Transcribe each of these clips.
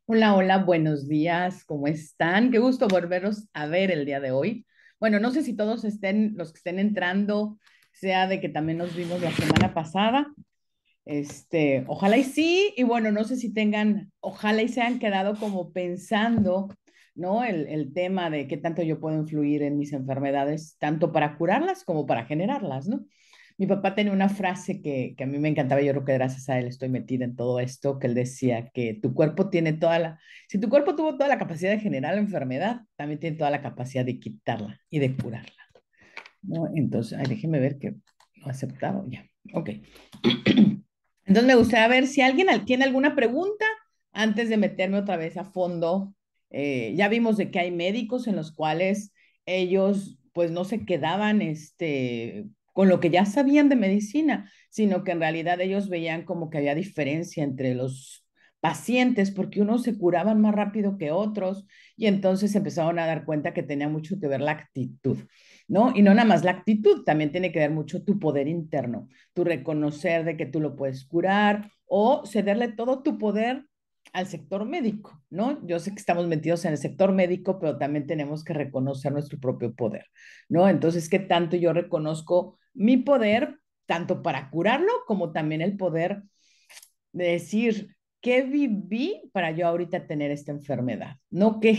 Hola, hola, buenos días, ¿cómo están? Qué gusto volveros a ver el día de hoy. Bueno, no sé si todos estén, los que estén entrando, sea de que también nos vimos la semana pasada. Ojalá y sí, y bueno, no sé si tengan, ojalá y se han quedado como pensando, ¿no? El tema de qué tanto yo puedo influir en mis enfermedades, tanto para curarlas como para generarlas, ¿no? Mi papá tenía una frase que a mí me encantaba, yo creo que gracias a él estoy metida en todo esto, que él decía que tu cuerpo tiene si tu cuerpo tuvo toda la capacidad de generar la enfermedad, también tiene toda la capacidad de quitarla y de curarla, ¿no? Entonces, ay, déjeme ver que lo aceptado ya. Ok. Entonces me gustaría ver si alguien tiene alguna pregunta antes de meterme otra vez a fondo. Ya vimos de que hay médicos en los cuales ellos pues no se quedaban con lo que ya sabían de medicina, sino que en realidad ellos veían como que había diferencia entre los pacientes porque unos se curaban más rápido que otros y entonces empezaron a dar cuenta que tenía mucho que ver la actitud, ¿no? Y no nada más la actitud, también tiene que ver mucho tu poder interno, tu reconocer de que tú lo puedes curar o cederle todo tu poder al sector médico, ¿no? Yo sé que estamos metidos en el sector médico, pero también tenemos que reconocer nuestro propio poder, ¿no? Entonces, ¿qué tanto yo reconozco mi poder, tanto para curarlo como también el poder de decir, ¿qué viví para yo ahorita tener esta enfermedad? ¿No? ¿Qué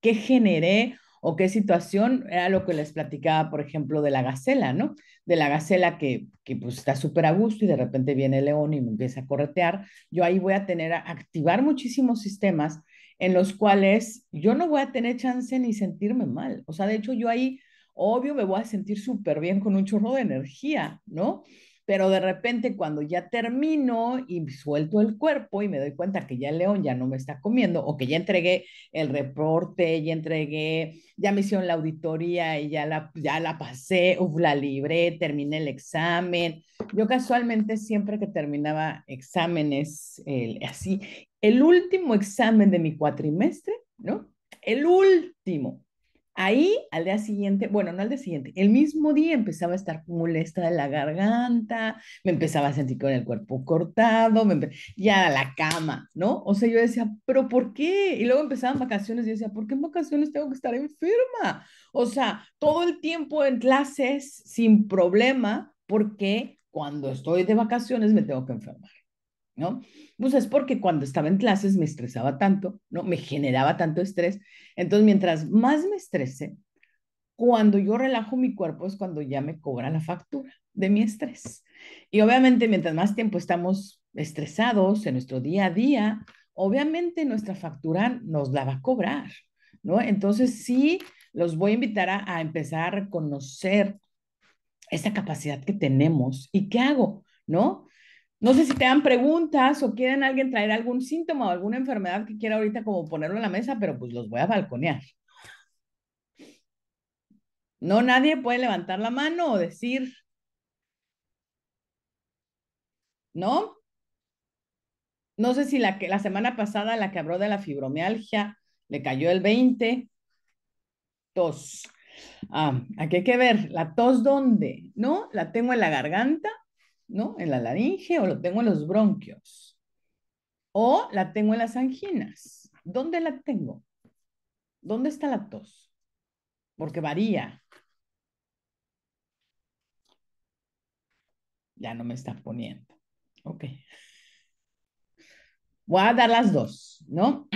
generé o qué situación? Era lo que les platicaba, por ejemplo, de la gacela, ¿no? De la gacela que pues está súper a gusto y de repente viene el león y me empieza a corretear. Yo ahí voy a tener a activar muchísimos sistemas en los cuales yo no voy a tener chance ni sentirme mal. O sea, de hecho, yo ahí, obvio, me voy a sentir súper bien con un chorro de energía, ¿no? Pero de repente cuando ya termino y suelto el cuerpo y me doy cuenta que ya el león ya no me está comiendo o que ya entregué el reporte, ya me hicieron la auditoría y ya la pasé, uf, la libré, terminé el examen. Yo casualmente siempre que terminaba exámenes, así, el último examen de mi cuatrimestre, ¿no? El último. Ahí, al día siguiente, bueno, no al día siguiente, el mismo día empezaba a estar molesta de la garganta, me empezaba a sentir con el cuerpo cortado, ya a la cama, ¿no? O sea, yo decía, ¿pero por qué? Y luego empezaban vacaciones y yo decía, ¿por qué en vacaciones tengo que estar enferma? O sea, todo el tiempo en clases sin problema, porque cuando estoy de vacaciones me tengo que enfermar, ¿no? Pues es porque cuando estaba en clases me estresaba tanto, ¿no? Me generaba tanto estrés. Entonces, mientras más me estrese, cuando yo relajo mi cuerpo es cuando ya me cobra la factura de mi estrés. Y obviamente, mientras más tiempo estamos estresados en nuestro día a día, obviamente nuestra factura nos la va a cobrar, ¿no? Entonces, sí, los voy a invitar a empezar a reconocer esa capacidad que tenemos. ¿Y qué hago? ¿No? No sé si te dan preguntas o quieren alguien traer algún síntoma o alguna enfermedad que quiera ahorita como ponerlo en la mesa, pero pues los voy a balconear. No, nadie puede levantar la mano o decir, ¿no? No sé si la semana pasada la que habló de la fibromialgia le cayó el 20, tos. Aquí hay que ver, ¿la tos dónde? ¿No? ¿La tengo en la garganta? ¿No? ¿En la laringe o lo tengo en los bronquios? ¿O la tengo en las anginas? ¿Dónde la tengo? ¿Dónde está la tos? Porque varía. Ya no me está poniendo. Ok. Voy a dar las dos, ¿no?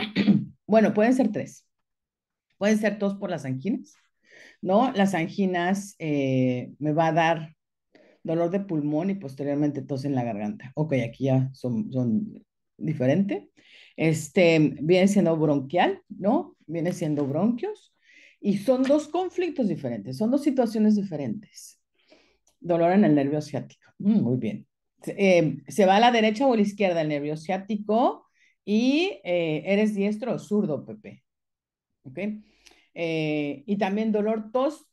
Bueno, pueden ser tres. Pueden ser tos por las anginas, ¿no? Las anginas me va a dar dolor de pulmón y posteriormente tos en la garganta. Ok, aquí ya son diferentes. Viene siendo bronquial, ¿no? Viene siendo bronquios y son dos conflictos diferentes, son dos situaciones diferentes. Dolor en el nervio ciático. Muy bien. Se va a la derecha o a la izquierda el nervio ciático y eres diestro o zurdo, Pepe. ¿Ok? Y también tos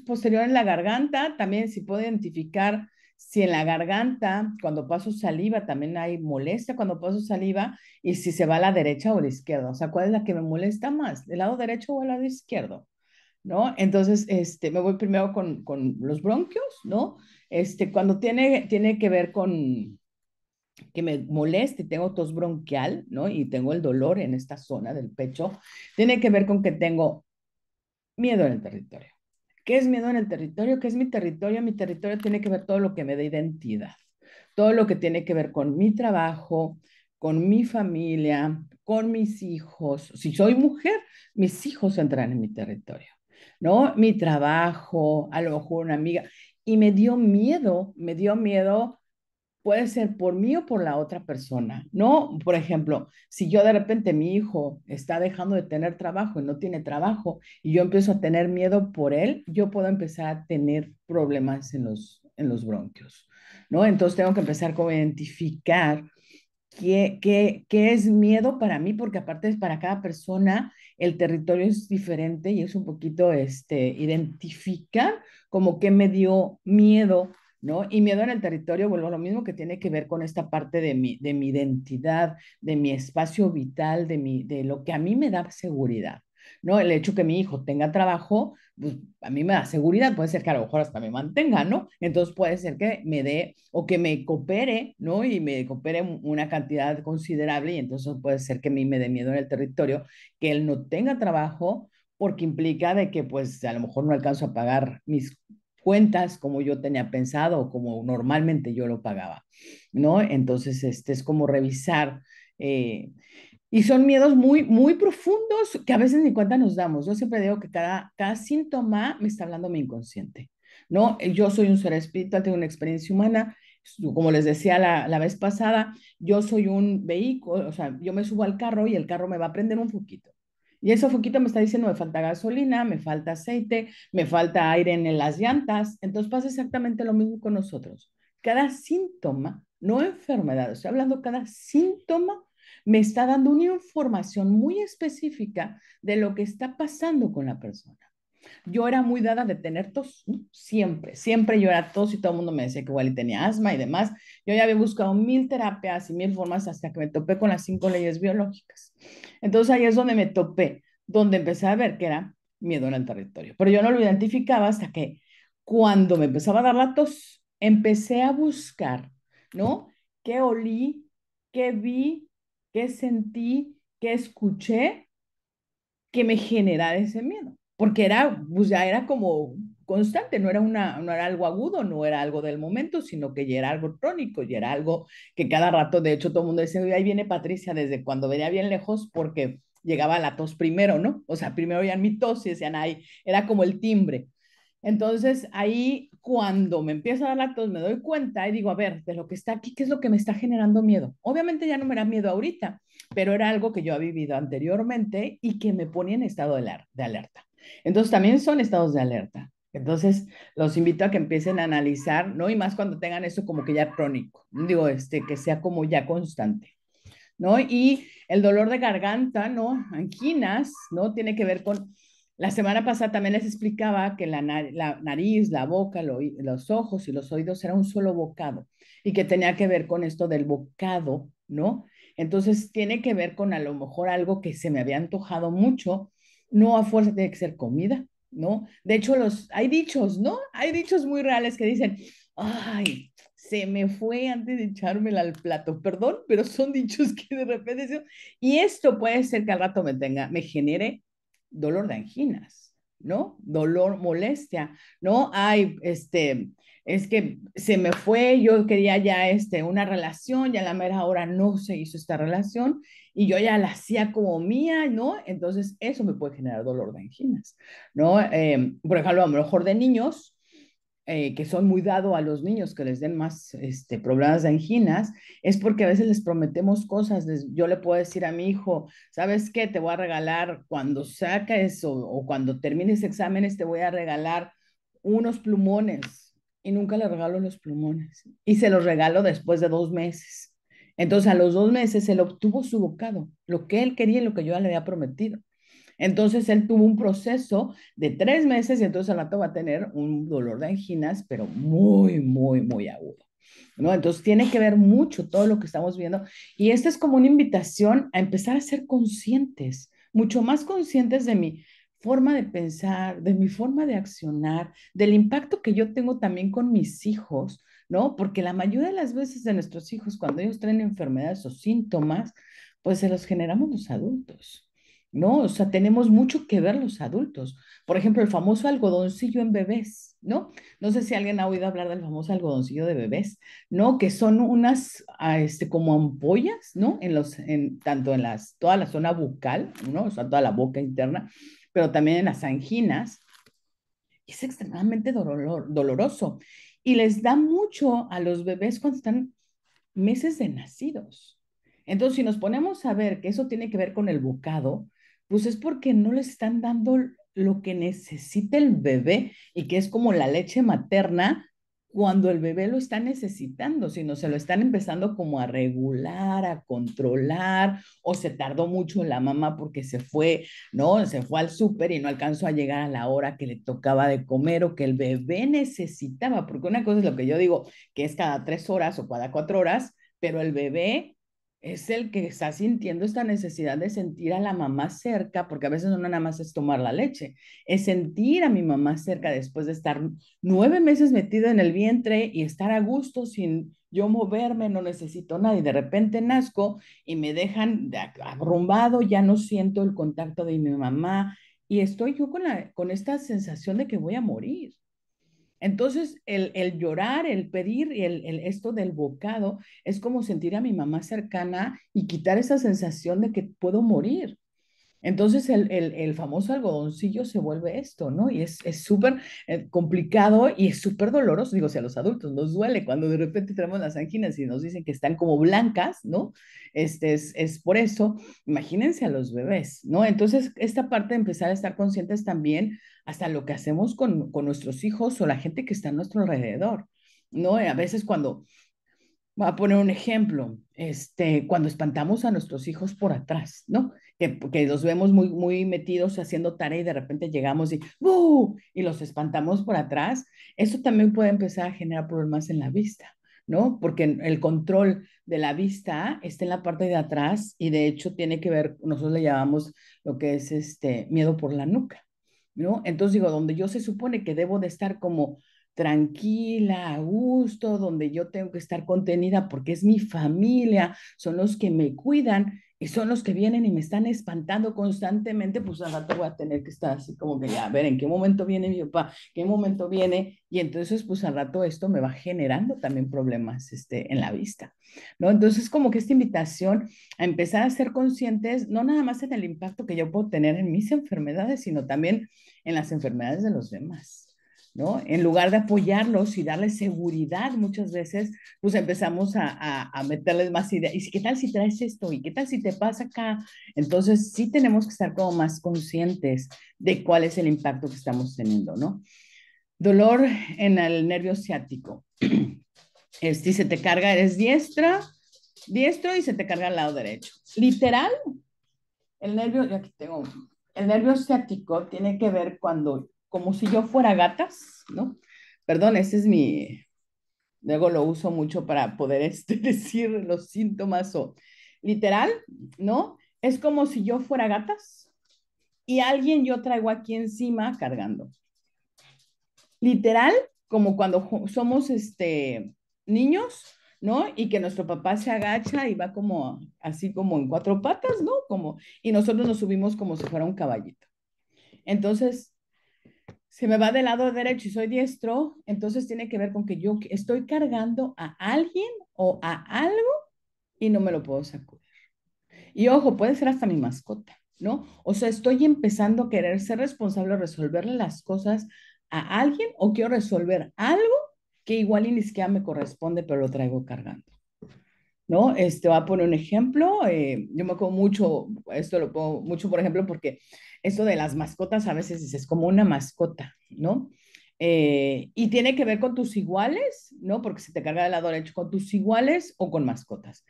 posterior en la garganta, también si puedo identificar si en la garganta, cuando paso saliva, también hay molestia cuando paso saliva, y si se va a la derecha o a la izquierda, o sea, ¿cuál es la que me molesta más? ¿El lado derecho o el lado izquierdo? ¿No? Entonces, me voy primero con los bronquios, ¿no? Cuando tiene que ver que me moleste y tengo tos bronquial, ¿no? Y tengo el dolor en esta zona del pecho, tiene que ver con que tengo miedo en el territorio. ¿Qué es miedo en el territorio? ¿Qué es mi territorio? Mi territorio tiene que ver todo lo que me da identidad, todo lo que tiene que ver con mi trabajo, con mi familia, con mis hijos. Si soy mujer, mis hijos entran en mi territorio, ¿no? Mi trabajo, a lo mejor una amiga. Y me dio miedo puede ser por mí o por la otra persona, ¿no? Por ejemplo, si yo de repente mi hijo está dejando de tener trabajo y no tiene trabajo y yo empiezo a tener miedo por él, yo puedo empezar a tener problemas en los bronquios, ¿no? Entonces tengo que empezar como a identificar qué es miedo para mí, porque aparte es para cada persona, el territorio es diferente y es un poquito identificar como que me dio miedo, ¿no? Y miedo en el territorio, vuelvo a lo mismo que tiene que ver con esta parte de mi identidad, de mi espacio vital, de lo que a mí me da seguridad, ¿no? El hecho que mi hijo tenga trabajo, pues a mí me da seguridad, puede ser que a lo mejor hasta me mantenga, ¿no? Entonces puede ser que me dé o que me coopere, ¿no? Y me coopere una cantidad considerable y entonces puede ser que a mí me dé miedo en el territorio que él no tenga trabajo porque implica de que pues a lo mejor no alcanzo a pagar mis cuentas como yo tenía pensado o como normalmente yo lo pagaba, ¿no? Entonces, este es como revisar eh, y son miedos muy profundos que a veces ni cuenta nos damos. Yo siempre digo que cada síntoma me está hablando mi inconsciente, ¿no? Yo soy un ser espiritual, tengo una experiencia humana. Como les decía la vez pasada, yo soy un vehículo, o sea, yo me subo al carro y el carro me va a prender un foquito. Y ese foquito me está diciendo, me falta gasolina, me falta aceite, me falta aire en las llantas. Entonces pasa exactamente lo mismo con nosotros. Cada síntoma, no enfermedad, estoy hablando cada síntoma me está dando una información muy específica de lo que está pasando con la persona. Yo era muy dada de tener tos, ¿no? Siempre yo era tos y todo el mundo me decía que igual y tenía asma y demás. Yo ya había buscado mil terapias y mil formas hasta que me topé con las 5 leyes biológicas. Entonces ahí es donde me topé, donde empecé a ver que era miedo en el territorio. Pero yo no lo identificaba hasta que cuando me empezaba a dar la tos, empecé a buscar, ¿no? ¿Qué olí? ¿Qué vi? ¿Qué sentí? ¿Qué escuché? Que me generara ese miedo, porque era, pues ya era como constante, no era algo agudo, no era algo del momento, sino que ya era algo crónico, ya era algo que cada rato, de hecho, todo el mundo decía, ahí viene Patricia desde cuando venía bien lejos, porque llegaba la tos primero, ¿no? O sea, primero oían mi tos y decían, ay, era como el timbre. Entonces, ahí cuando me empieza a dar la tos, me doy cuenta y digo, a ver, de lo que está aquí, ¿qué es lo que me está generando miedo? Obviamente ya no me da miedo ahorita, pero era algo que yo había vivido anteriormente y que me ponía en estado de alerta. Entonces, también son estados de alerta. Entonces, los invito a que empiecen a analizar, ¿no? Y más cuando tengan eso como que ya crónico, digo, que sea como ya constante. ¿No? Y el dolor de garganta, ¿no? Anginas, ¿no? Tiene que ver con... La semana pasada también les explicaba que la nariz, la boca, los ojos y los oídos era un solo bocado y que tenía que ver con esto del bocado, ¿no? Entonces tiene que ver con a lo mejor algo que se me había antojado mucho, no a fuerza tiene que ser comida, ¿no? De hecho, hay dichos, ¿no? Hay dichos muy reales que dicen, ay, se me fue antes de echármela al plato, perdón, pero son dichos que de repente digo, y esto puede ser que al rato me genere dolor de anginas, ¿no? Dolor, molestia, ¿no? Ay, es que se me fue, yo quería ya, una relación, ya a la mera hora no se hizo esta relación y yo ya la hacía como mía, ¿no? Entonces eso me puede generar dolor de anginas, ¿no? Por ejemplo, a lo mejor de niños, que son muy dados a los niños que les den más problemas de anginas, es porque a veces les prometemos cosas. Yo le puedo decir a mi hijo, ¿sabes qué? Te voy a regalar cuando saques o cuando termines exámenes, te voy a regalar unos plumones. Y nunca le regalo los plumones. Y se los regalo después de 2 meses. Entonces, a los 2 meses, él obtuvo su bocado, lo que él quería y lo que yo le había prometido. Entonces él tuvo un proceso de 3 meses y entonces al rato va a tener un dolor de anginas, pero muy agudo, ¿no? Entonces tiene que ver mucho todo lo que estamos viendo y esta es como una invitación a empezar a ser conscientes, mucho más conscientes de mi forma de pensar, de mi forma de accionar, del impacto que yo tengo también con mis hijos, ¿no? Porque la mayoría de las veces de nuestros hijos, cuando ellos traen enfermedades o síntomas, pues se los generamos los adultos, ¿no? O sea, tenemos mucho que ver los adultos. Por ejemplo, el famoso algodoncillo en bebés, ¿no? No sé si alguien ha oído hablar del famoso algodoncillo de bebés, ¿no? Que son unas, como ampollas, ¿no? Tanto en toda la zona bucal, ¿no? O sea, toda la boca interna, pero también en las anginas. Y es extremadamente doloroso. Y les da mucho a los bebés cuando están meses de nacidos. Entonces, si nos ponemos a ver que eso tiene que ver con el bocado, pues es porque no les están dando lo que necesita el bebé y que es como la leche materna cuando el bebé lo está necesitando, sino se lo están empezando como a regular, a controlar, o se tardó mucho la mamá porque se fue, ¿no? Se fue al súper y no alcanzó a llegar a la hora que le tocaba de comer o que el bebé necesitaba, porque una cosa es lo que yo digo, que es cada 3 horas o cada 4 horas, pero el bebé es el que está sintiendo esta necesidad de sentir a la mamá cerca, porque a veces no nada más es tomar la leche, es sentir a mi mamá cerca después de estar 9 meses metido en el vientre y estar a gusto sin yo moverme, no necesito nada y de repente nazco y me dejan arrumbado, ya no siento el contacto de mi mamá y estoy yo con esta sensación de que voy a morir. Entonces, el llorar, el pedir y esto del bocado es como sentir a mi mamá cercana y quitar esa sensación de que puedo morir. Entonces el famoso algodoncillo se vuelve esto, ¿no? Y es súper complicado y es súper doloroso. Digo, si a los adultos nos duele cuando de repente tenemos las anginas y nos dicen que están como blancas, ¿no? Es por eso, imagínense a los bebés, ¿no? Entonces, esta parte de empezar a estar conscientes también hasta lo que hacemos con nuestros hijos o la gente que está a nuestro alrededor, ¿no? A veces cuando voy a poner un ejemplo, cuando espantamos a nuestros hijos por atrás, ¿no? Que los vemos muy, muy metidos haciendo tarea y de repente llegamos y ¡bu! Y los espantamos por atrás, eso también puede empezar a generar problemas en la vista, ¿no? Porque el control de la vista está en la parte de atrás y de hecho tiene que ver, nosotros le llamamos lo que es miedo por la nuca, ¿no? Entonces digo, donde yo se supone que debo de estar como tranquila, a gusto, donde yo tengo que estar contenida porque es mi familia, son los que me cuidan y son los que vienen y me están espantando constantemente, pues al rato voy a tener que estar así como que ya, a ver, ¿en qué momento viene mi papá? ¿Qué momento viene? Y entonces, pues al rato esto me va generando también problemas en la vista, ¿no? Entonces, como que esta invitación a empezar a ser conscientes, no nada más en el impacto que yo puedo tener en mis enfermedades, sino también en las enfermedades de los demás. ¿No? En lugar de apoyarlos y darles seguridad muchas veces, pues empezamos a meterles más ideas. ¿Y qué tal si traes esto? ¿Y qué tal si te pasa acá? Entonces, sí tenemos que estar como más conscientes de cuál es el impacto que estamos teniendo, ¿no? Dolor en el nervio ciático. Si se te carga, eres diestro y se te carga al lado derecho. Literal, aquí tengo, el nervio ciático tiene que ver cuando, como si yo fuera gatas, ¿no? Perdón, ese es luego lo uso mucho para poder decir los síntomas o literal, ¿no? Es como si yo fuera gatas y alguien yo traigo aquí encima cargando. Literal, como cuando somos niños, ¿no? Y que nuestro papá se agacha y va como así como en 4 patas, ¿no? Y nosotros nos subimos como si fuera un caballito. Entonces, si me va del lado derecho y soy diestro, entonces tiene que ver con que yo estoy cargando a alguien o a algo y no me lo puedo sacudir. Y ojo, puede ser hasta mi mascota, ¿no? O sea, estoy empezando a querer ser responsable, resolverle las cosas a alguien o quiero resolver algo que igual y ni siquiera me corresponde, pero lo traigo cargando. ¿No? Voy a poner un ejemplo, yo me acuerdo mucho, esto lo pongo mucho, por ejemplo, porque esto de las mascotas a veces dices como una mascota, ¿no? Y tiene que ver con tus iguales, ¿no? Porque se te carga del lado derecho con tus iguales o con mascotas.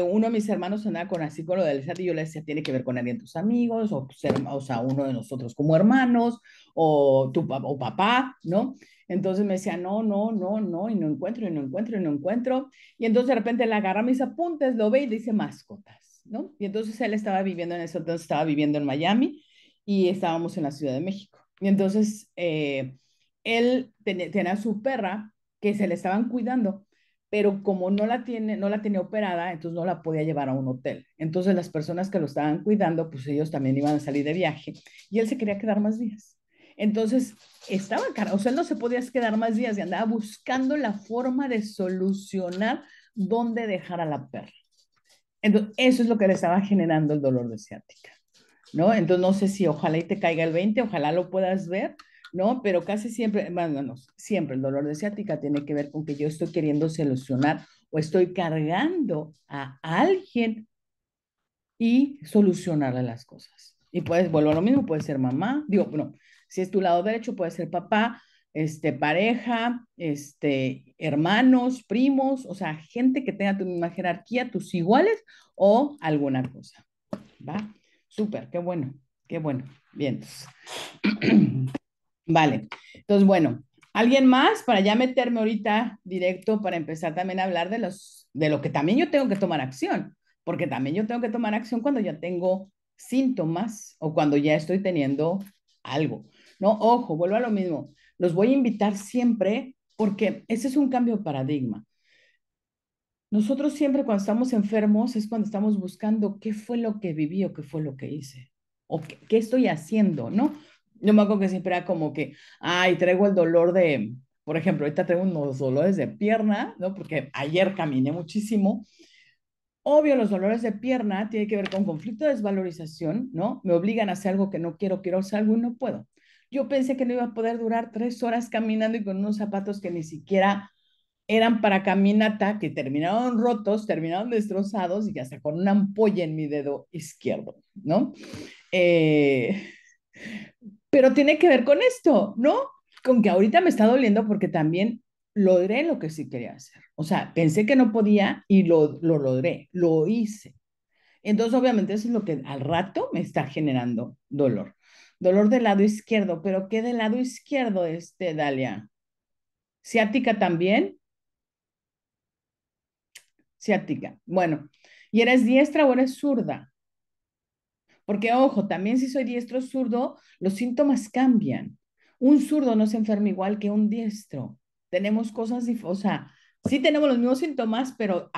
Uno de mis hermanos andaba con así con lo del chat y yo le decía, tiene que ver con alguien de tus amigos o sea, uno de nosotros como hermanos o o papá, ¿no? Entonces me decía, no, no, no, no, y no encuentro, y no encuentro, y no encuentro. Y entonces de repente él agarra mis apuntes, lo ve y dice mascotas, ¿no? Y entonces él estaba viviendo en eso, entonces estaba viviendo en Miami y estábamos en la Ciudad de México. Y entonces él tenía su perra que se le estaban cuidando, pero como no la tenía operada, entonces no la podía llevar a un hotel. Entonces las personas que lo estaban cuidando, pues ellos también iban a salir de viaje y él se quería quedar más días. Entonces estaba cara, o sea, él no se podía quedar más días y andaba buscando la forma de solucionar dónde dejar a la perra. Entonces, eso es lo que le estaba generando el dolor de ciática, ¿no? Entonces, no sé si ojalá y te caiga el 20, ojalá lo puedas ver, ¿no? Pero casi siempre, bueno, no, siempre el dolor de ciática tiene que ver con que yo estoy queriendo solucionar o estoy cargando a alguien y solucionarle las cosas. Y puedes, vuelvo a lo mismo, puede ser mamá, digo, bueno, si es tu lado derecho, puede ser papá, pareja, hermanos, primos, o sea, gente que tenga tu misma jerarquía, tus iguales o alguna cosa, ¿va? Súper, qué bueno, qué bueno. Bien. Vale. Entonces, bueno, ¿alguien más para ya meterme ahorita directo para empezar también a hablar de de lo que también yo tengo que tomar acción? Porque también yo tengo que tomar acción cuando ya tengo síntomas o cuando ya estoy teniendo algo. No, ojo, vuelvo a lo mismo. Los voy a invitar siempre porque ese es un cambio de paradigma. Nosotros siempre cuando estamos enfermos es cuando estamos buscando qué fue lo que viví o qué fue lo que hice o qué estoy haciendo, ¿no? Yo me acuerdo que siempre era como que, ay, traigo el dolor de, por ejemplo, ahorita traigo unos dolores de pierna, ¿no? Porque ayer caminé muchísimo. Obvio, los dolores de pierna tienen que ver con conflicto de desvalorización, ¿no? Me obligan a hacer algo que no quiero, quiero hacer algo y no puedo. Yo pensé que no iba a poder durar 3 horas caminando y con unos zapatos que ni siquiera eran para caminata, que terminaron rotos, terminaron destrozados y hasta con una ampolla en mi dedo izquierdo, ¿no? Eh, pero tiene que ver con esto, ¿no? Con que ahorita me está doliendo porque también logré lo que sí quería hacer. O sea, pensé que no podía y lo logré, lo hice. Entonces, obviamente, eso es lo que al rato me está generando dolor. Dolor del lado izquierdo, pero ¿qué del lado izquierdo, Dalia? ¿Ciática también? Ciática. Bueno, ¿y eres diestra o eres zurda? Porque, ojo, también si soy diestro o zurdo, los síntomas cambian. Un zurdo no se enferma igual que un diestro. Tenemos cosas, o sea, sí tenemos los mismos síntomas, pero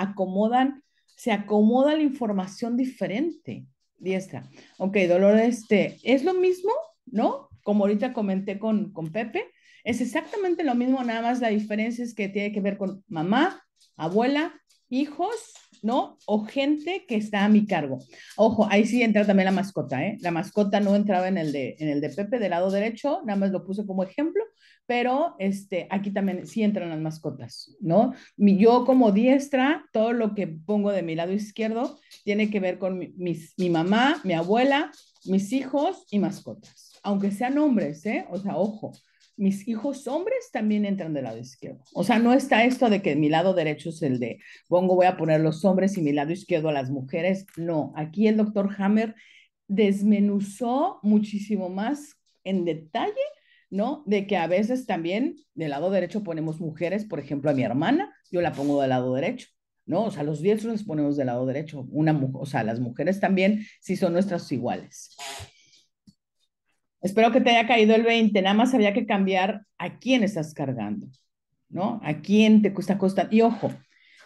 se acomoda la información diferente. Diestra. Ok, dolor es lo mismo, ¿no? Como ahorita comenté con Pepe, es exactamente lo mismo, nada más la diferencia es que tiene que ver con mamá, abuela, hijos, ¿no? O gente que está a mi cargo. Ojo, ahí sí entra también la mascota, ¿eh? La mascota no entraba en el de Pepe del lado derecho, nada más lo puse como ejemplo, pero aquí también sí entran las mascotas, ¿no? Yo como diestra, todo lo que pongo de mi lado izquierdo tiene que ver con mi mamá, mi abuela, mis hijos y mascotas, aunque sean hombres, ¿eh? O sea, ojo, mis hijos hombres también entran del lado izquierdo. O sea, no está esto de que mi lado derecho es el de pongo, voy a poner los hombres y mi lado izquierdo a las mujeres. No, aquí el doctor Hammer desmenuzó muchísimo más en detalle, ¿no? De que a veces también del lado derecho ponemos mujeres, por ejemplo, a mi hermana, yo la pongo del lado derecho, ¿no? O sea, los diestros les ponemos del lado derecho, o sea, las mujeres también, si son nuestras iguales. Espero que te haya caído el 20. Nada más había que cambiar a quién estás cargando, ¿no? A quién te cuesta costar. Y ojo,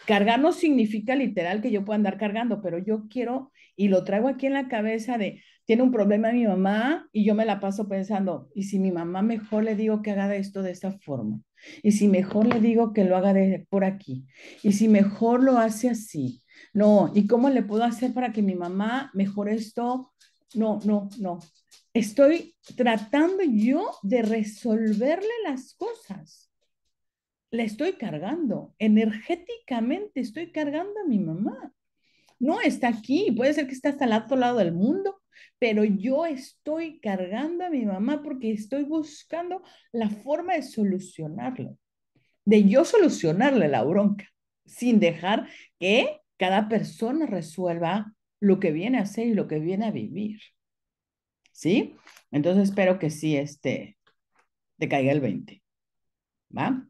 cargar no significa literal que yo pueda andar cargando, pero yo quiero y lo traigo aquí en la cabeza de, tiene un problema mi mamá y yo me la paso pensando, ¿y si mi mamá mejor le digo que haga esto de esta forma? ¿Y si mejor le digo que lo haga por aquí? ¿Y si mejor lo hace así? No, ¿y cómo le puedo hacer para que mi mamá mejore esto? No, no, no. Estoy tratando yo de resolverle las cosas. Le estoy cargando, energéticamente estoy cargando a mi mamá. No está aquí, puede ser que esté hasta el otro lado del mundo, pero yo estoy cargando a mi mamá porque estoy buscando la forma de solucionarlo, de yo solucionarle la bronca, sin dejar que cada persona resuelva lo que viene a hacer y lo que viene a vivir. ¿Sí? Entonces espero que sí, te caiga el 20. ¿Va?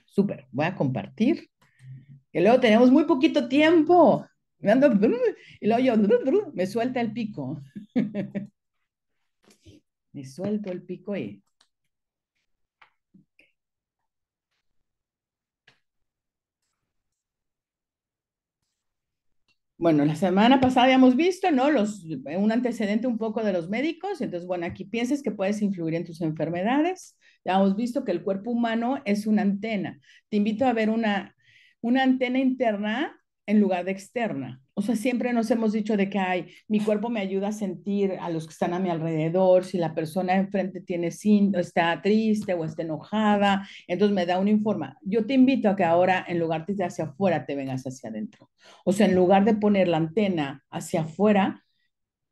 Súper, voy a compartir. Que luego tenemos muy poquito tiempo. Y luego yo me suelta el pico. Me suelto el pico y Bueno, la semana pasada habíamos visto, ¿no? Un antecedente un poco de los médicos. Entonces, bueno, aquí piensas que puedes influir en tus enfermedades. Ya hemos visto que el cuerpo humano es una antena. Te invito a ver una antena interna en lugar de externa. O sea, siempre nos hemos dicho de que, ay, mi cuerpo me ayuda a sentir a los que están a mi alrededor, si la persona enfrente está triste o está enojada, entonces me da un informe. Yo te invito a que ahora, en lugar de hacia afuera, te vengas hacia adentro. O sea, en lugar de poner la antena hacia afuera,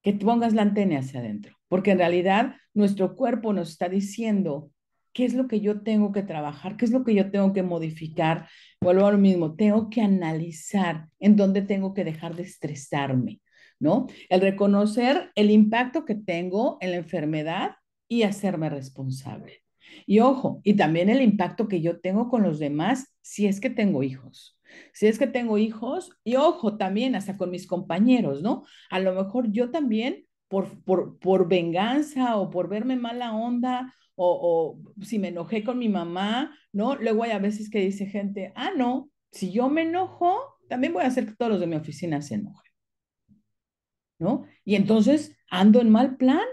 que pongas la antena hacia adentro, porque en realidad nuestro cuerpo nos está diciendo qué es lo que yo tengo que trabajar, qué es lo que yo tengo que modificar. Vuelvo a lo mismo, tengo que analizar en dónde tengo que dejar de estresarme, ¿no? El reconocer el impacto que tengo en la enfermedad y hacerme responsable. Y ojo, y también el impacto que yo tengo con los demás si es que tengo hijos. Si es que tengo hijos, y ojo, también hasta con mis compañeros, ¿no? A lo mejor yo también, por venganza o por verme mala onda, o si me enojé con mi mamá, ¿no? Luego hay a veces que dice gente, ah, no, si yo me enojo, también voy a hacer que todos los de mi oficina se enojen, ¿no? Y entonces ando en mal plan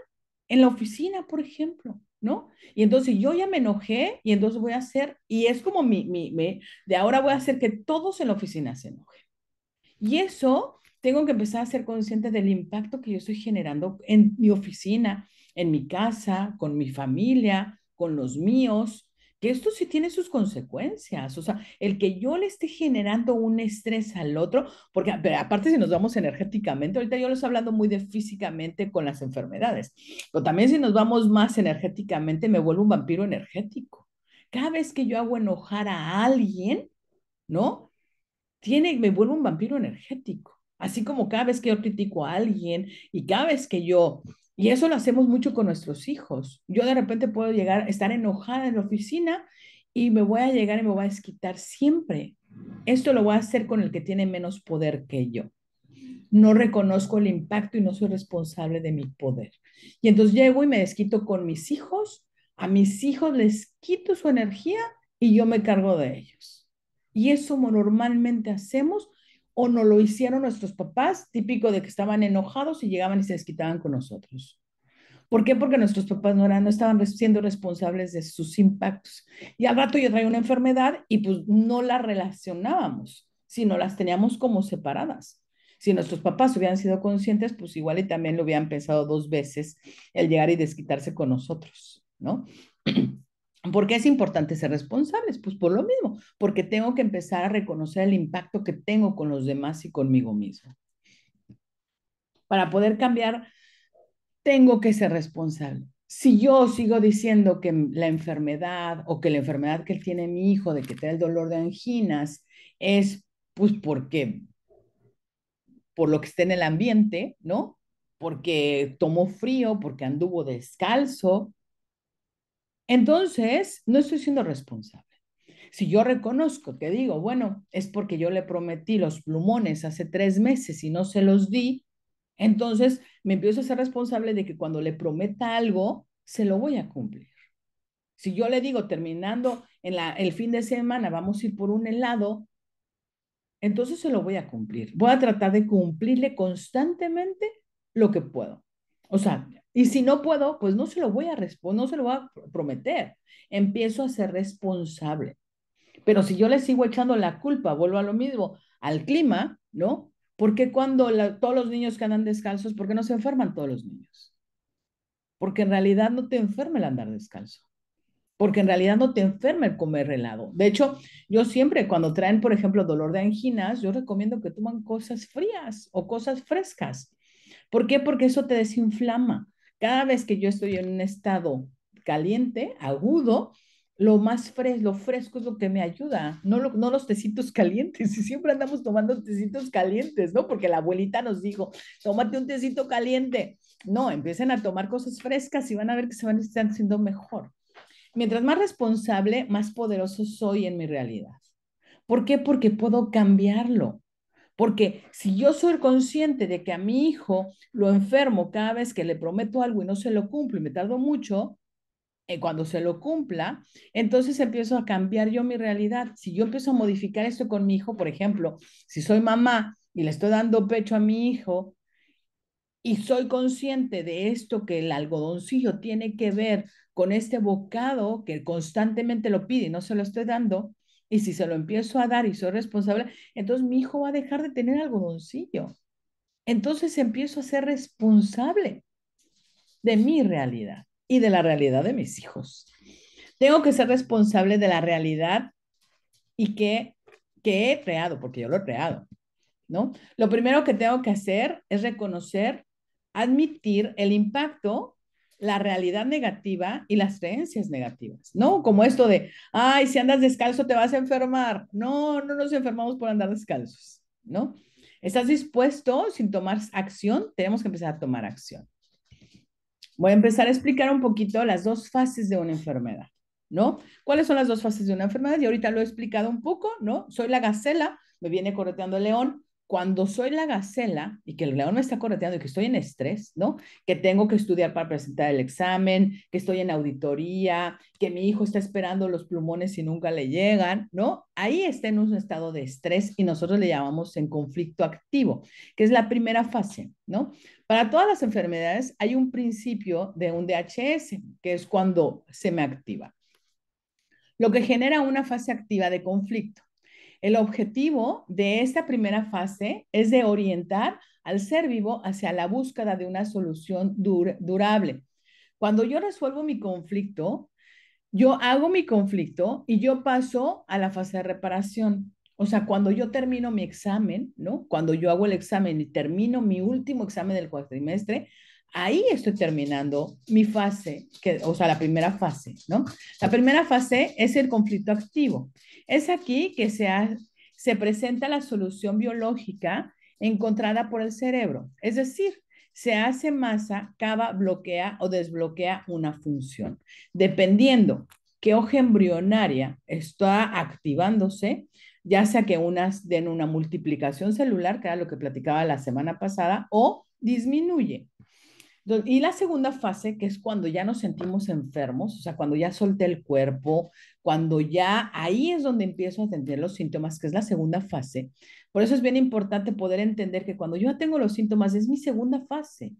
en la oficina, por ejemplo, ¿no? Y entonces yo ya me enojé y entonces voy a hacer, y es como de ahora voy a hacer que todos en la oficina se enojen. Y eso tengo que empezar a ser consciente del impacto que yo estoy generando en mi oficina, en mi casa, con mi familia, con los míos, que esto sí tiene sus consecuencias. O sea, el que yo le esté generando un estrés al otro, porque pero aparte si nos vamos energéticamente, ahorita yo lo estoy hablando muy de físicamente con las enfermedades, pero también si nos vamos más energéticamente, me vuelvo un vampiro energético. Cada vez que yo hago enojar a alguien, ¿no? Me vuelvo un vampiro energético. Así como cada vez que yo critico a alguien y cada vez que y eso lo hacemos mucho con nuestros hijos. Yo de repente puedo llegar, a estar enojada en la oficina y me voy a llegar y me voy a desquitar siempre. Esto lo voy a hacer con el que tiene menos poder que yo. No reconozco el impacto y no soy responsable de mi poder. Y entonces llego y me desquito con mis hijos, a mis hijos les quito su energía y yo me cargo de ellos. Y eso normalmente hacemos o no lo hicieron nuestros papás, típico de que estaban enojados y llegaban y se desquitaban con nosotros. ¿Por qué? Porque nuestros papás no estaban siendo responsables de sus impactos. Y al rato yo traía una enfermedad y pues no la relacionábamos, sino las teníamos como separadas. Si nuestros papás hubieran sido conscientes, pues igual y también lo hubieran pensado dos veces el llegar y desquitarse con nosotros, ¿no? ¿Por qué es importante ser responsables? Pues por lo mismo, porque tengo que empezar a reconocer el impacto que tengo con los demás y conmigo mismo. Para poder cambiar tengo que ser responsable. Si yo sigo diciendo que la enfermedad o que la enfermedad que tiene mi hijo de que tiene el dolor de anginas es pues porque por lo que está en el ambiente, ¿no? Porque tomó frío, porque anduvo descalzo, entonces no estoy siendo responsable. Si yo reconozco que digo, bueno, es porque yo le prometí los plumones hace 3 meses y no se los di, entonces me empiezo a ser responsable de que cuando le prometa algo, se lo voy a cumplir. Si yo le digo, terminando el fin de semana, vamos a ir por un helado, entonces se lo voy a cumplir. Voy a tratar de cumplirle constantemente lo que puedo. O sea, y si no puedo, pues no se lo voy a responder, no se lo voy a prometer. Empiezo a ser responsable. Pero si yo le sigo echando la culpa, vuelvo a lo mismo, al clima, ¿no? Porque cuando todos los niños que andan descalzos, ¿por qué no se enferman todos los niños? Porque en realidad no te enferma el andar descalzo. Porque en realidad no te enferma el comer helado. De hecho, yo siempre cuando traen, por ejemplo, dolor de anginas, yo recomiendo que toman cosas frías o cosas frescas. ¿Por qué? Porque eso te desinflama. Cada vez que yo estoy en un estado caliente, agudo, lo fresco es lo que me ayuda, no los tecitos calientes. Y siempre andamos tomando tecitos calientes, ¿no? Porque la abuelita nos dijo, tómate un tecito caliente. No, empiecen a tomar cosas frescas y van a ver que se van a estar haciendo mejor. Mientras más responsable, más poderoso soy en mi realidad. ¿Por qué? Porque puedo cambiarlo. Porque si yo soy consciente de que a mi hijo lo enfermo cada vez que le prometo algo y no se lo cumplo y me tardo mucho, cuando se lo cumpla, entonces empiezo a cambiar yo mi realidad. Si yo empiezo a modificar esto con mi hijo, por ejemplo, si soy mamá y le estoy dando pecho a mi hijo y soy consciente de esto que el algodoncillo tiene que ver con este bocado que constantemente lo pide y no se lo estoy dando, y si se lo empiezo a dar y soy responsable, entonces mi hijo va a dejar de tener algodoncillo. Entonces empiezo a ser responsable de mi realidad y de la realidad de mis hijos. Tengo que ser responsable de la realidad y que he creado, porque yo lo he creado, ¿no? Lo primero que tengo que hacer es reconocer, admitir el impacto, la realidad negativa y las creencias negativas, ¿no? Como esto de, ay, si andas descalzo te vas a enfermar. No, no nos enfermamos por andar descalzos, ¿no? ¿Estás dispuesto sin tomar acción? Tenemos que empezar a tomar acción. Voy a empezar a explicar un poquito las dos fases de una enfermedad, ¿no? ¿Cuáles son las dos fases de una enfermedad? Y ahorita lo he explicado un poco, ¿no? Soy la gacela, me viene correteando el león. Cuando soy la gacela y que el león me está correteando y que estoy en estrés, ¿no? Que tengo que estudiar para presentar el examen, que estoy en auditoría, que mi hijo está esperando los plumones y nunca le llegan, ¿no? Ahí está en un estado de estrés y nosotros le llamamos en conflicto activo, que es la primera fase, ¿no? Para todas las enfermedades hay un principio de un DHS, que es cuando se me activa, lo que genera una fase activa de conflicto. El objetivo de esta primera fase es de orientar al ser vivo hacia la búsqueda de una solución durable. Cuando yo resuelvo mi conflicto, yo hago mi conflicto y yo paso a la fase de reparación. O sea, cuando yo termino mi examen, ¿no? Cuando yo hago el examen y termino mi último examen del cuatrimestre, ahí estoy terminando mi fase, o sea, la primera fase, ¿no? La primera fase es el conflicto activo. Es aquí que se presenta la solución biológica encontrada por el cerebro. Es decir, se hace masa, cava, bloquea o desbloquea una función. Dependiendo qué hoja embrionaria está activándose, ya sea que unas den una multiplicación celular, que era lo que platicaba la semana pasada, o disminuye. Y la segunda fase, que es cuando ya nos sentimos enfermos, o sea, cuando ya solté el cuerpo, cuando ya ahí es donde empiezo a tener los síntomas, que es la segunda fase. Por eso es bien importante poder entender que cuando yo tengo los síntomas es mi segunda fase.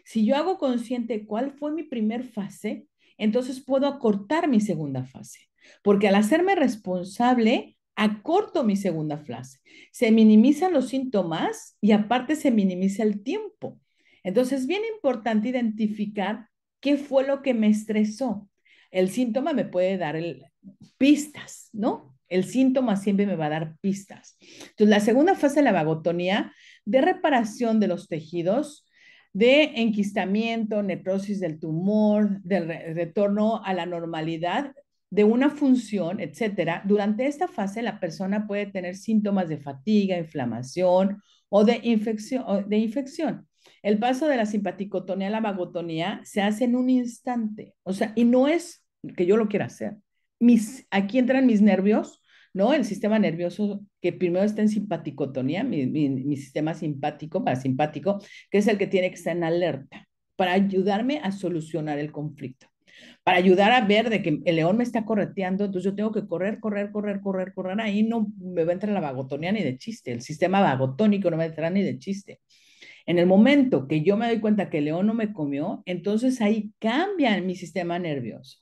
Si yo hago consciente cuál fue mi primer fase, entonces puedo acortar mi segunda fase, porque al hacerme responsable, acorto mi segunda fase. Se minimizan los síntomas y aparte se minimiza el tiempo. Entonces, es bien importante identificar qué fue lo que me estresó. El síntoma me puede dar pistas, ¿no? El síntoma siempre me va a dar pistas. Entonces, la segunda fase de la vagotonía, de reparación de los tejidos, de enquistamiento, necrosis del tumor, del retorno a la normalidad de una función, etcétera. Durante esta fase, la persona puede tener síntomas de fatiga, inflamación o de infección. El paso de la simpaticotonía a la vagotonía se hace en un instante, o sea, y no es que yo lo quiera hacer. Aquí entran mis nervios, ¿no? El sistema nervioso que primero está en simpaticotonía, mi sistema simpático, parasimpático, que es el que tiene que estar en alerta para ayudarme a solucionar el conflicto, para ayudar a ver de que el león me está correteando, entonces yo tengo que correr, correr, correr, correr, correr, ahí no me va a entrar la vagotonía ni de chiste, el sistema vagotónico no me va a entrar ni de chiste. En el momento que yo me doy cuenta que el león no me comió, entonces ahí cambia mi sistema nervioso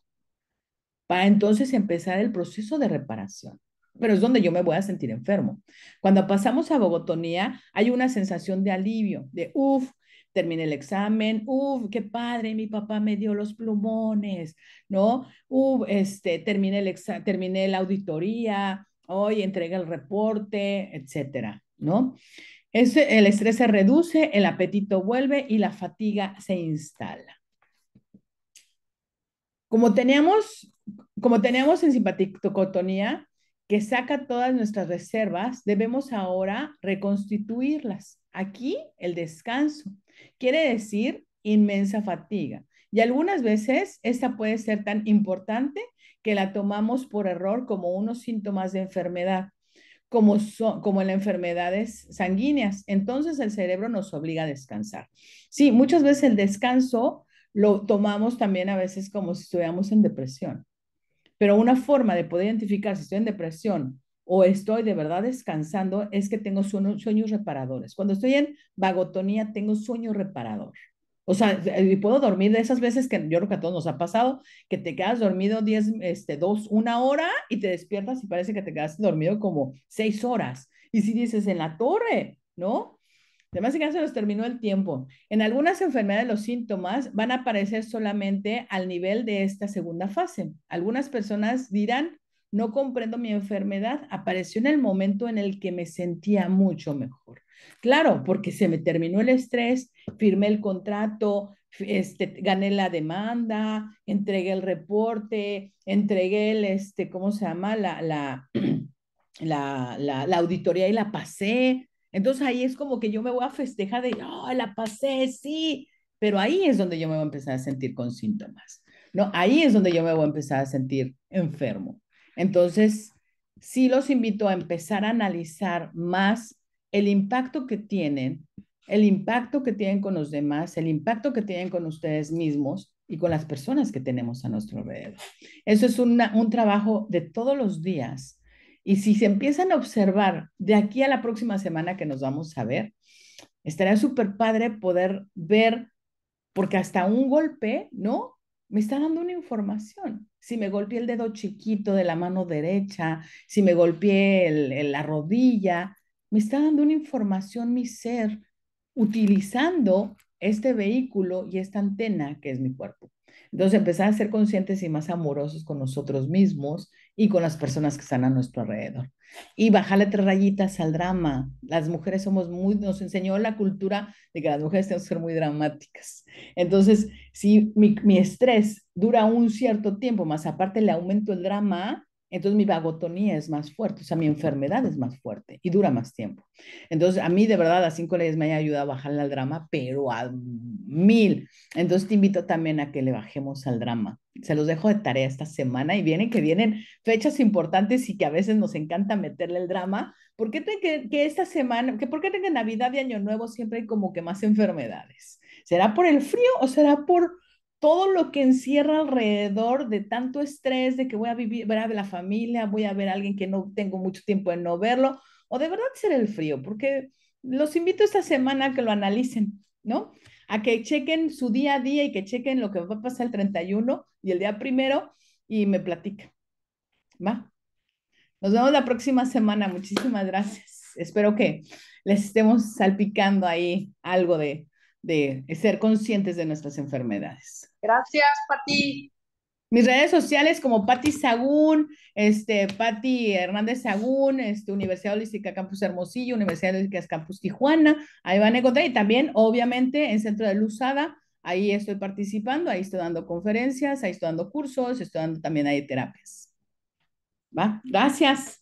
para entonces empezar el proceso de reparación. Pero es donde yo me voy a sentir enfermo. Cuando pasamos a vagotonía, hay una sensación de alivio, de uff, terminé el examen, uff, qué padre, mi papá me dio los plumones, ¿no? Uff, terminé la auditoría, hoy entregué el reporte, etcétera, ¿no? El estrés se reduce, el apetito vuelve y la fatiga se instala. Como teníamos, como teníamos en simpaticotonía, que saca todas nuestras reservas, debemos ahora reconstituirlas. Aquí el descanso quiere decir inmensa fatiga. Y algunas veces esta puede ser tan importante que la tomamos por error como unos síntomas de enfermedad, como en las enfermedades sanguíneas. Entonces el cerebro nos obliga a descansar. Sí, muchas veces el descanso lo tomamos también a veces como si estuviéramos en depresión. Pero una forma de poder identificar si estoy en depresión o estoy de verdad descansando, es que tengo sueños reparadores. Cuando estoy en vagotonía, tengo sueño reparador. O sea, y puedo dormir de esas veces que yo creo que a todos nos ha pasado, que te quedas dormido 10, 1 hora y te despiertas y parece que te quedaste dormido como 6 horas. Y si dices, en la torre, ¿no? Además, que ya se nos terminó el tiempo. En algunas enfermedades los síntomas van a aparecer solamente al nivel de esta segunda fase. Algunas personas dirán, no comprendo mi enfermedad, apareció en el momento en el que me sentía mucho mejor. Claro, porque se me terminó el estrés, firmé el contrato, gané la demanda, entregué el reporte, entregué ¿cómo se llama? La auditoría y la pasé. Entonces ahí es como que yo me voy a festejar de, oh, la pasé, sí, pero ahí es donde yo me voy a empezar a sentir con síntomas, ¿no? Ahí es donde yo me voy a empezar a sentir enfermo. Entonces, sí los invito a empezar a analizar más el impacto que tienen, el impacto que tienen con los demás, el impacto que tienen con ustedes mismos y con las personas que tenemos a nuestro alrededor. Eso es un trabajo de todos los días. Y si se empiezan a observar de aquí a la próxima semana que nos vamos a ver, estaría súper padre poder ver, porque hasta un golpe, ¿no? Me está dando una información. Si me golpeé el dedo chiquito de la mano derecha, si me golpeé la rodilla, me está dando una información mi ser utilizando este vehículo y esta antena que es mi cuerpo. Entonces, empezar a ser conscientes y más amorosos con nosotros mismos y con las personas que están a nuestro alrededor. Y bajarle 3 rayitas al drama. Las mujeres somos muy, nos enseñó la cultura de que las mujeres tenemos que ser muy dramáticas. Entonces, si mi estrés dura un cierto tiempo, más aparte le aumento el drama, entonces mi vagotonía es más fuerte, o sea, mi enfermedad es más fuerte y dura más tiempo. Entonces, a mí de verdad, las 5 leyes me han ayudado a bajarle al drama, pero a 1000. Entonces, te invito también a que le bajemos al drama. Se los dejo de tarea esta semana y vienen fechas importantes y que a veces nos encanta meterle el drama. ¿Por qué que esta semana, por qué que Navidad y Año Nuevo siempre hay como que más enfermedades? ¿Será por el frío o será por todo lo que encierra alrededor de tanto estrés, de que voy a vivir, ver a la familia, voy a ver a alguien que no tengo mucho tiempo de no verlo, o de verdad será el frío? Porque los invito esta semana a que lo analicen, ¿no? A que chequen su día a día y que chequen lo que va a pasar el 31 y el día primero y me platican, ¿va? Nos vemos la próxima semana. Muchísimas gracias. Espero que les estemos salpicando ahí algo de ser conscientes de nuestras enfermedades. Gracias, Pati. Mis redes sociales como Patti Sagún, Patti Hernández Sagún, Universidad Holística Campus Hermosillo, Universidad Holística Campus Tijuana, ahí van a encontrar, y también, obviamente, en Centro de Luzada, ahí estoy participando, ahí estoy dando conferencias, ahí estoy dando cursos, estoy dando también ahí terapias. ¿Va? Gracias.